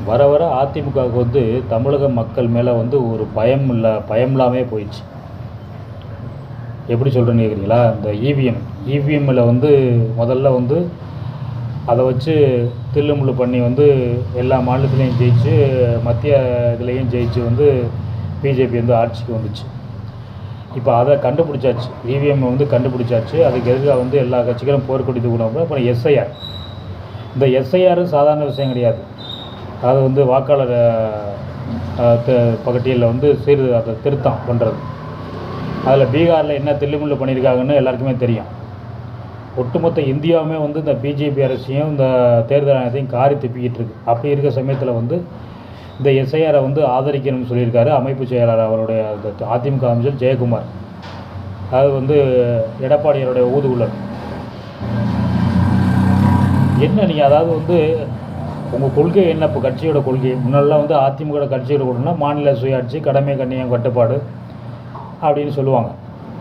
வர வர அதிமுகவுக்கு வந்து தமிழக மக்கள் மேலே வந்து ஒரு பயம் இல்லாமல் போயிடுச்சு. எப்படி சொல்கிறேன்னு கேட்குறீங்களா? இந்த இவிஎம்மில் வந்து முதல்ல வந்து அதை வச்சு தில்லுமுள்ளு பண்ணி வந்து எல்லா மாநிலத்துலேயும் ஜெயிச்சு, மத்திய இதுலேயும் ஜெயிச்சு வந்து பிஜேபி வந்து ஆட்சிக்கு வந்துச்சு. இப்போ அதை கண்டுபிடிச்சாச்சு, இவிஎம் வந்து கண்டுபிடிச்சாச்சு. அதுக்கு எதிராக வந்து எல்லா கட்சிகளும் போர்க்கொடி தூக்கினப்போ அப்புறம் எஸ்ஐஆர். இந்த எஸ்ஐஆர் சாதாரண விஷயம் கிடையாது. அது வந்து வாக்காளர் பட்டியலில் வந்து அதை திருத்தம் பண்ணுறது. அதில் பீகாரில் என்ன தில்லுமுள்ளு பண்ணியிருக்காங்கன்னு எல்லாருக்குமே தெரியும். ஒட்டுமொத்த இந்தியாவுமே வந்து இந்த பிஜேபி அரசையும் இந்த தேர்தல் ஆணையத்தையும் காரி துப்பிக்கிட்டு இருக்கு. அப்படி இருக்க சமயத்தில் வந்து இந்த எஸ்ஐஆரை வந்து ஆதரிக்கணும்னு சொல்லியிருக்காரு அமைப்பு செயலாளர் அவருடைய அதிமுக அமைச்சர் ஜெயக்குமார். அது வந்து எடப்பாடியாருடைய ஊதுகுழல். என்ன நீங்கள் அதாவது வந்து உங்கள் கொள்கை என்ன? இப்போ கட்சியோட கொள்கை முன்னெல்லாம் வந்து அதிமுக கட்சியோட கொள்கைன்னா மாநில சுயாட்சி, கடமை கண்ணியம், கட்டுப்பாடு அப்படின்னு சொல்லுவாங்க.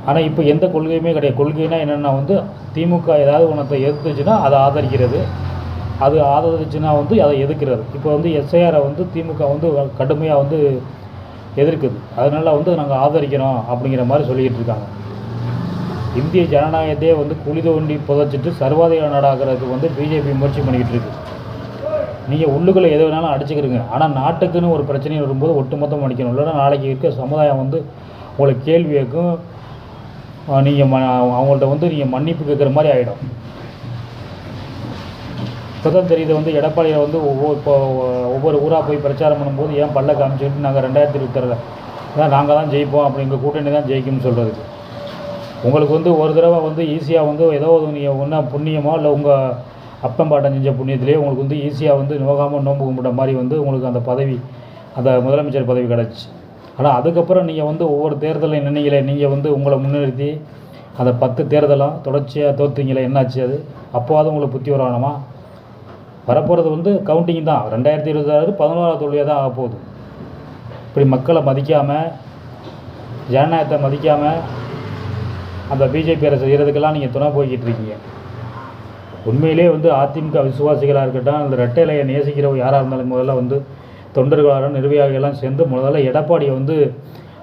ஆனால் இப்போ எந்த கொள்கையுமே கிடையாது. கொள்கைனா என்னென்னா வந்து திமுக ஏதாவது ஒன்றத்தை எதிர்த்துச்சுன்னா அதை ஆதரிக்கிறது, அது ஆதரிச்சுன்னா வந்து அதை எதிர்க்கிறது. இப்போ வந்து எஸ்ஐஆரை வந்து திமுக வந்து கடுமையாக வந்து எதிர்க்குது. அதனால் வந்து நாங்கள் ஆதரிக்கிறோம் அப்படிங்கிற மாதிரி சொல்லிக்கிட்டு இருக்காங்க. இந்திய ஜனநாயகத்தையே வந்து குழி தோண்டி புதைச்சிட்டு சர்வாதிகார நாடாகிறதுக்கு வந்து பிஜேபி முயற்சி பண்ணிக்கிட்டு இருக்கு. நீங்கள் உள்ளுக்குள்ளே எது வேணாலும் அடிச்சுக்கிறீங்க, ஆனால் நாட்டுக்குன்னு ஒரு பிரச்சனை வரும்போது ஒட்டுமொத்தம் அடிக்கணும். இல்லைன்னா நாளைக்கு இருக்க சமுதாயம் வந்து உங்களை கேள்வி கேட்கும். நீங்கள் அவங்கள்ட்ட வந்து நீங்கள் மன்னிப்பு கேட்குற மாதிரி ஆகிடும். இப்போ தான் தெரியுது வந்து எடப்பாடியை வந்து ஒவ்வொரு ஊராக போய் பிரச்சாரம் பண்ணும்போது ஏன் பல்ல காமிச்சுக்கிட்டு நாங்கள் 2026 தான் நாங்கள் தான் ஜெயிப்போம், அப்படி எங்கள் கூட்டணி தான் ஜெயிக்கும்னு சொல்கிறதுக்கு. உங்களுக்கு வந்து ஒரு தடவை வந்து ஈஸியாக வந்து ஏதோ நீங்கள் ஒன்றா புண்ணியமோ இல்லை உங்கள் அப்பம்பாட்டம் செஞ்ச புண்ணியத்திலேயே உங்களுக்கு வந்து ஈஸியாக வந்து நோகாமல் நோம்பு கும்பிட்ட மாதிரி வந்து உங்களுக்கு அந்த பதவி, அந்த முதலமைச்சர் பதவி கிடச்சி. ஆனால் அதுக்கப்புறம் நீங்கள் வந்து ஒவ்வொரு தேர்தலில் நின்னீங்களே, நீங்கள் வந்து உங்களை முன்னிறுத்தி அந்த 10 தேர்தலும் தொடர்ச்சியாக தோற்றுங்களே, என்னாச்சு அது? அப்போவாது உங்களுக்கு புத்தி வரணுமா? வரப்போகிறது வந்து கவுண்டிங் தான். 2026 11வது தோல்வியாக தான் ஆகப்போகுது. இப்படி மக்களை மதிக்காமல், ஜனநாயகத்தை மதிக்காமல் அந்த பிஜேபி அரசு செய்கிறதுக்கெல்லாம் நீங்கள் துணை போய்கிட்டு இருக்கீங்க. உண்மையிலே வந்து அதிமுக விசுவாசிகளாக இருக்கட்டும், அந்த ரெட்டை இலையை நேசிக்கிறவங்க யாராக இருந்தாலும் முதல்ல வந்து தொண்டர்களாக நிர்வாகிகள்லாம் சேர்ந்து முதல்ல எடப்பாடியை வந்து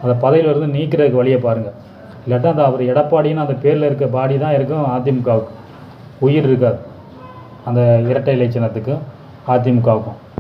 அந்த பதவியிலிருந்து நீக்கிறதுக்கு வழியை பாருங்கள். இல்லாட்டா அந்த அவர் எடப்பாடின்னு அந்த பேரில் இருக்க பாடி தான் இருக்கும், அதிமுகவுக்கு உயிர் இருக்காது. அந்த இரட்டை இலை சின்னத்துக்கும் அதிமுகவுக்கும்